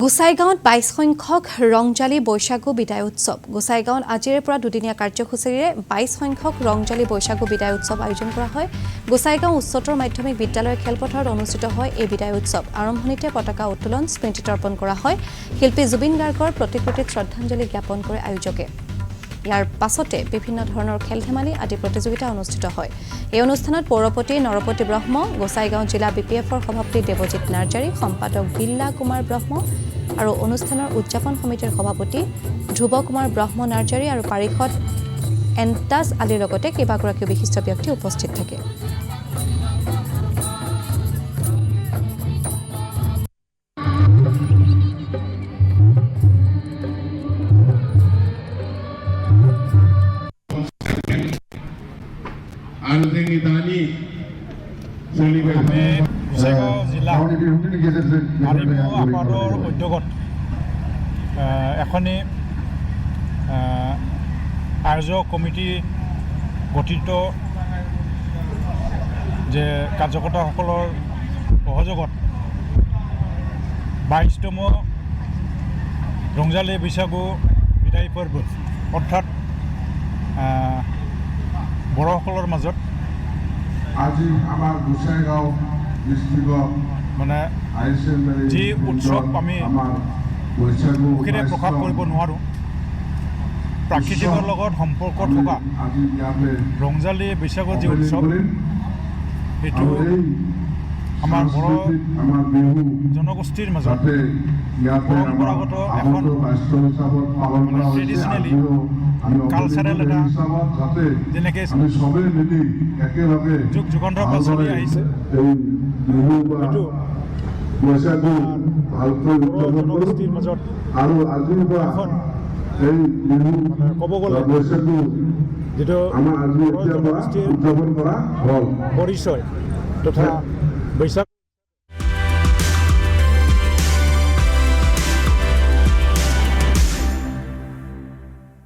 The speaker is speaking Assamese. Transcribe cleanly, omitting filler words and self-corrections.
গোসাইগাঁৱত ২২ সংখ্যক ৰংজালি বৈশাগু বিদায় উৎসৱ। গোসাইগাঁৱত আজিৰে পৰা দুদিনীয়া কাৰ্যসূচীৰে ২২ সংখ্যক ৰংজালি বৈশাগু বিদায় উৎসৱ আয়োজন কৰা হয়। গোসাইগাঁও উচ্চতৰ মাধ্যমিক বিদ্যালয়ৰ খেলপথাৰত অনুষ্ঠিত হয় এই বিদায় উৎসৱ। আৰম্ভণিতে পতাকা উত্তোলন, স্মৃতি তৰ্পণ কৰা হয়। শিল্পী জুবিন গাৰ্গৰ প্ৰতিকৃতিত শ্ৰদ্ধাঞ্জলি জ্ঞাপন কৰে আয়োজকে। ইয়াৰ পাছতে বিভিন্ন ধৰণৰ খেল-ধেমালি আদি প্ৰতিযোগিতা অনুষ্ঠিত হয়। এই অনুষ্ঠানত পৌৰপতি নৰপতি ব্ৰহ্ম, গোসাইগাঁও জিলা বিপিএফৰ সভাপতি দেৱজিৎ নাৰ্জাৰী, সম্পাদক বিল্লা কুমাৰ ব্ৰহ্ম আৰু অনুষ্ঠানৰ উদযাপন সমিতিৰ সভাপতি ধ্ৰুৱ কুমাৰ ব্ৰহ্ম নাৰ্জাৰী আৰু পাৰিষদ এন্তাজ আলীৰ লগতে কেইবাগৰাকীও বিশিষ্ট ব্যক্তি উপস্থিত থাকে। গোসাইগাঁও জিলা আলিমু আপাৰৰ উদ্যোগত এখনি আয়োজক কমিটি গঠিত যে কাৰ্যকৰ্তাসকলৰ সহযোগত ২২তম ৰংজালি বৈশাগু বিদায় পৰ্ব অৰ্থাৎ বড়োসকলৰ মাজত আজি আমাৰ গোসাইগাঁও ডিষ্ট্ৰিক্টত মানে যি উৎসৱ আমি মুখেৰে প্ৰকাশ কৰিব নোৱাৰোঁ, প্ৰাকৃতিকৰ লগত সম্পৰ্ক থকা ৰংজালি বৈশাগু যি উৎসৱ, সেইটো আমাৰ বড়ো জনগোষ্ঠীৰ মাজত পৰম্পৰাগত এখন ট্ৰেডিশ্যনেলি কালচাৰেল এটা যেনেকৈ যুগ যুগান্তৰ পৰা চলি আহিছে, সেইটো জনগোষ্ঠীৰ মাজত এখন ক'ব গ'লে যিটো জনগোষ্ঠীৰ পৰিচয় তথা বৈশাখ